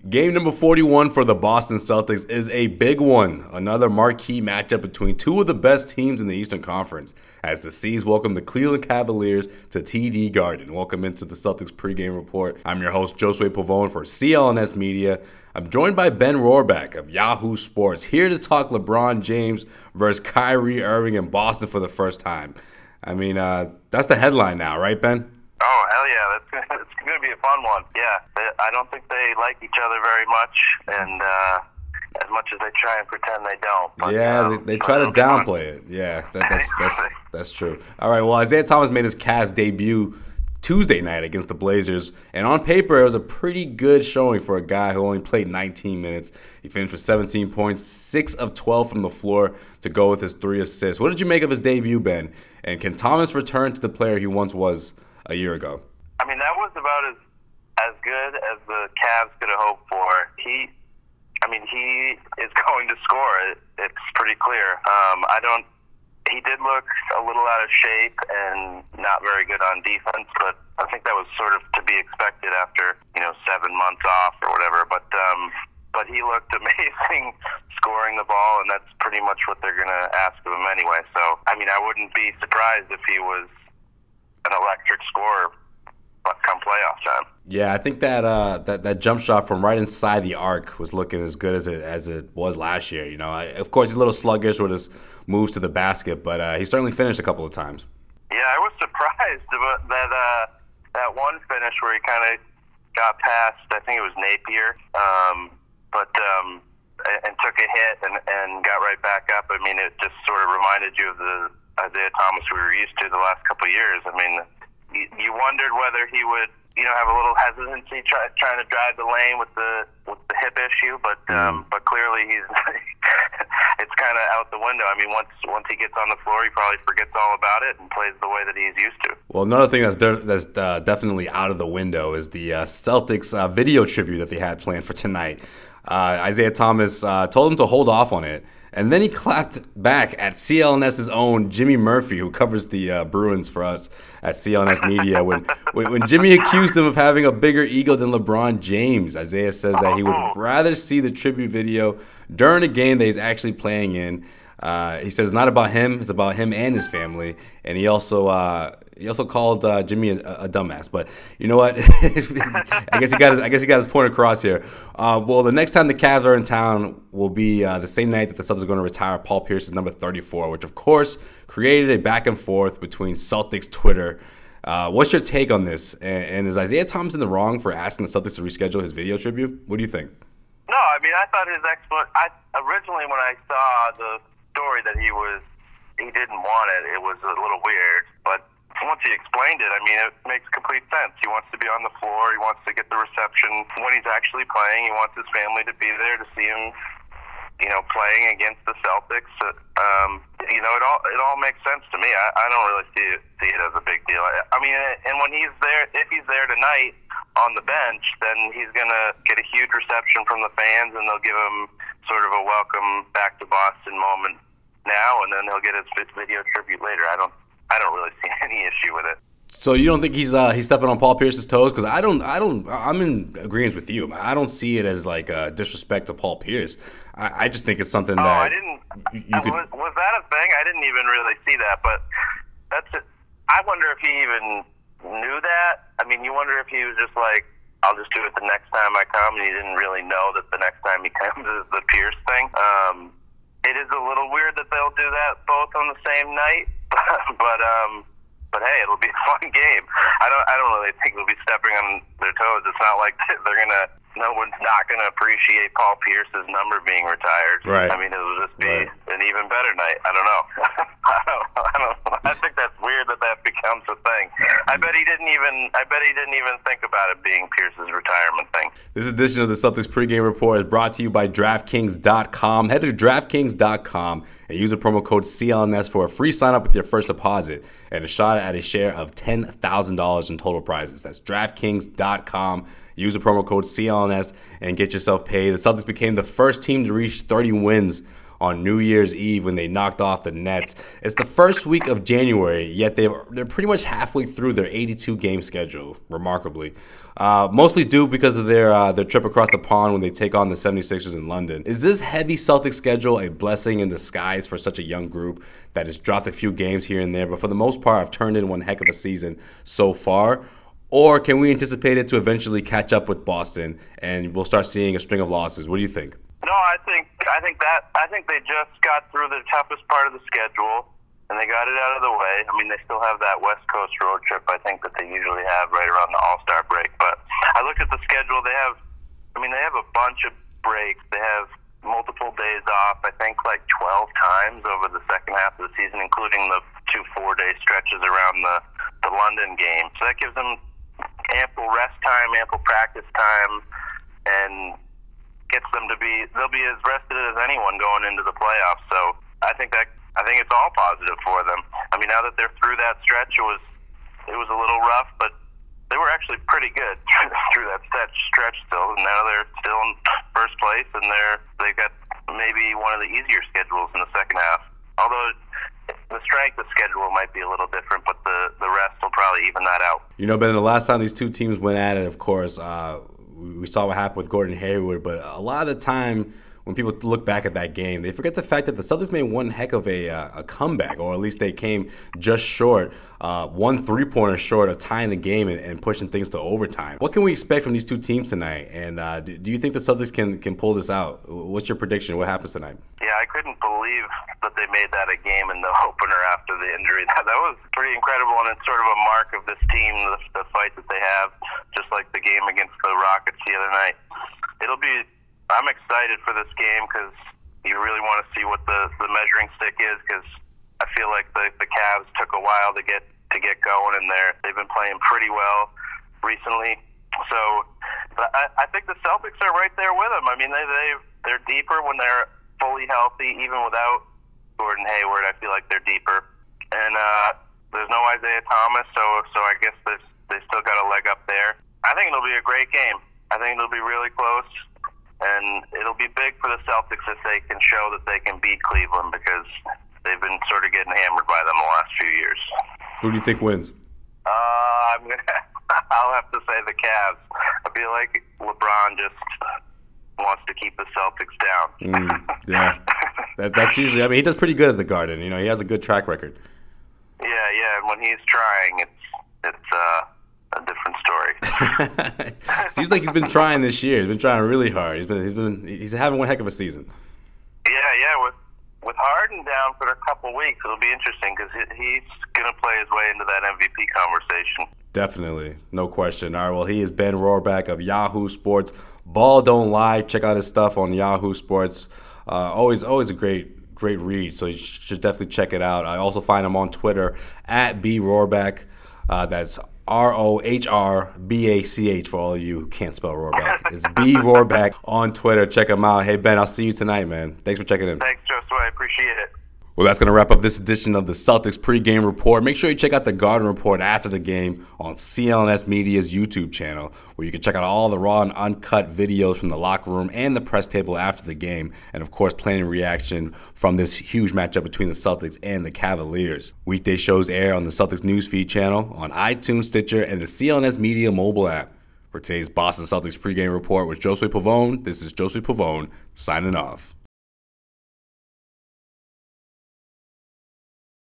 Game number 41 for the Boston Celtics is a big one. Another marquee matchup between two of the best teams in the Eastern Conference as the C's welcome the Cleveland Cavaliers to TD Garden. Welcome into the Celtics pregame report. I'm your host, Josue Pavone for CLNS Media. I'm joined by Ben Rohrbach of Yahoo Sports, here to talk LeBron James versus Kyrie Irving in Boston for the first time. I mean, that's the headline now, right, Ben? Oh, hell yeah. It's going to be a fun one. Yeah, I don't think they like each other very much, and as much as they try and pretend they don't. But, yeah, they try to downplay it. Yeah, that's true. All right, well, Isaiah Thomas made his Cavs debut Tuesday night against the Blazers, and on paper, it was a pretty good showing for a guy who only played 19 minutes. He finished with 17 points, 6 of 12 from the floor to go with his 3 assists. What did you make of his debut, Ben? And can Thomas return to the player he once was a year ago? I mean, that was about as good as the Cavs could have hoped for. He is going to score. It's pretty clear. He did look a little out of shape and not very good on defense, but I think that was sort of to be expected after 7 months off or whatever. But he looked amazing scoring the ball, and that's pretty much what they're going to ask of him anyway. So, I mean, I wouldn't be surprised if he was an electric scorer come playoff time. Yeah, I think that jump shot from right inside the arc was looking as good as it was last year. Of course, he's a little sluggish with his moves to the basket, but he certainly finished a couple of times. Yeah, I was surprised about that one finish where he kind of got past, I think it was Napier, and took a hit and got right back up. I mean, it just sort of reminded you of the Isaiah Thomas we were used to the last couple of years. I mean, you wondered whether he would, have a little hesitancy trying to drive the lane with the hip issue, but clearly it's kind of out the window. I mean, once he gets on the floor, he probably forgets all about it and plays the way that he's used to. Well, another thing that's definitely out of the window is the Celtics video tribute that they had planned for tonight. Isaiah Thomas told him to hold off on it, and then he clapped back at CLNS's own Jimmy Murphy, who covers the Bruins for us at CLNS Media. When Jimmy accused him of having a bigger ego than LeBron James, Isaiah says that he would rather see the tribute video during a game that he's actually playing in. He says it's not about him; it's about him and his family. And he also called Jimmy a dumbass. But you know what? I guess he got his point across here. Well, the next time the Cavs are in town will be the same night that the Celtics are going to retire Paul Pierce's number 34, which of course created a back and forth between Celtics Twitter. What's your take on this? And is Isaiah Thomas in the wrong for asking the Celtics to reschedule his video tribute? What do you think? No, I mean, I thought his originally when I saw the story that he didn't want it was a little weird, but once he explained it, I mean, it makes complete sense. He wants to be on the floor. He wants to get the reception when he's actually playing. He wants his family to be there to see him, playing against the Celtics. It all makes sense to me. I don't really see it as a big deal. I mean, and when he's there, if he's there tonight on the bench, then he's going to get a huge reception from the fans, and they'll give him sort of a welcome back to Boston moment now, and then he'll get his video tribute later. I don't really see any issue with it. So you don't think he's stepping on Paul Pierce's toes? Because I'm in agreement with you. I don't see it as like a disrespect to Paul Pierce. I just think it's something that I didn't. Was that a thing? I didn't even really see that. But that's it. I wonder if he even knew that. I mean, you wonder if he was just like, I'll just do it the next time I come, and he didn't really know that the next time he comes is the Pierce thing. It is a little weird that they'll do that both on the same night, but hey, it'll be a fun game. I don't really think they'll be stepping on their toes. It's not like no one's not gonna appreciate Paul Pierce's number being retired. Right. I mean, it'll just be an even better night. I don't know. I think that's weird that becomes a thing. I bet he didn't even think about it being Pierce's retirement thing. This edition of the Celtics pregame report is brought to you by DraftKings.com. Head to DraftKings.com and use the promo code CLNS for a free sign-up with your first deposit and a shot at a share of $10,000 in total prizes. That's DraftKings.com. Use the promo code CLNS and get yourself paid. The Celtics became the first team to reach 30 wins on New Year's Eve when they knocked off the Nets. It's the first week of January, yet they're pretty much halfway through their 82-game schedule, remarkably. Mostly due because of their trip across the pond when they take on the 76ers in London. Is this heavy Celtics schedule a blessing in disguise for such a young group that has dropped a few games here and there, but for the most part have turned in one heck of a season so far? Or can we anticipate it to eventually catch up with Boston and we'll start seeing a string of losses? What do you think? No, I think they just got through the toughest part of the schedule and they got it out of the way. I mean, they still have that West Coast road trip, I think, that they usually have right around the All-Star break. But I looked at the schedule. They have a bunch of breaks. They have multiple days off, I think like 12 times over the second half of the season, including the 2 4-day stretches around the London game. So that gives them ample rest time, ample practice time, and gets them they'll be as rested as anyone going into the playoffs. So I think it's all positive for them. I mean, now that they're through that stretch, it was a little rough, but they were actually pretty good through that stretch still. And now they're still in first place, and they've got maybe one of the easier schedules in the second half. Although the strength of schedule might be a little different, but the rest will probably even that out. You know, Ben, the last time these two teams went at it, of course, we saw what happened with Gordon Hayward, but a lot of the time when people look back at that game, they forget the fact that the Celtics made one heck of a comeback, or at least they came just short, one three-pointer short of tying the game and pushing things to overtime. What can we expect from these two teams tonight? And do you think the Celtics can pull this out? What's your prediction? What happens tonight? Yeah, I couldn't believe that they made that a game in the opener after the injury. That was pretty incredible, and it's sort of a mark of this team, the fight that they have, just like the game against the Rockets the other night. I'm excited for this game because you really want to see what the measuring stick is, because I feel like the Cavs took a while to get going, and they've been playing pretty well recently. So I think the Celtics are right there with them. I mean, they're deeper when they're fully healthy, even without Gordon Hayward. I feel like they're deeper, and there's no Isaiah Thomas, so I guess they still got a leg up there. I think it'll be a great game. I think it'll be really close. And it'll be big for the Celtics if they can show that they can beat Cleveland, because they've been sort of getting hammered by them the last few years. Who do you think wins? I'll have to say the Cavs. I feel like LeBron just wants to keep the Celtics down. Yeah, that's usually. I mean, he does pretty good at the Garden. You know, he has a good track record. Yeah. And when he's trying, it's a different story. Seems like he's been trying this year. He's been trying really hard. He's having one heck of a season. Yeah. With Harden down for a couple weeks, it'll be interesting because he's going to play his way into that MVP conversation. Definitely, no question. All right, well, he is Ben Rohrbach of Yahoo Sports. Ball Don't Lie. Check out his stuff on Yahoo Sports. Always a great read. So you should definitely check it out. I also find him on Twitter at @brohrbach. That's ROHRBACH for all of you who can't spell Rohrbach. It's B Rohrbach on Twitter. Check him out. Hey, Ben, I'll see you tonight, man. Thanks for checking in. Thanks, Joseph. I appreciate it. Well, that's going to wrap up this edition of the Celtics pregame report. Make sure you check out the Garden Report after the game on CLNS Media's YouTube channel, where you can check out all the raw and uncut videos from the locker room and the press table after the game, and of course, planning reaction from this huge matchup between the Celtics and the Cavaliers. Weekday shows air on the Celtics Newsfeed channel, on iTunes, Stitcher, and the CLNS Media mobile app. For today's Boston Celtics pregame report with Josue Pavone, this is Josue Pavone signing off.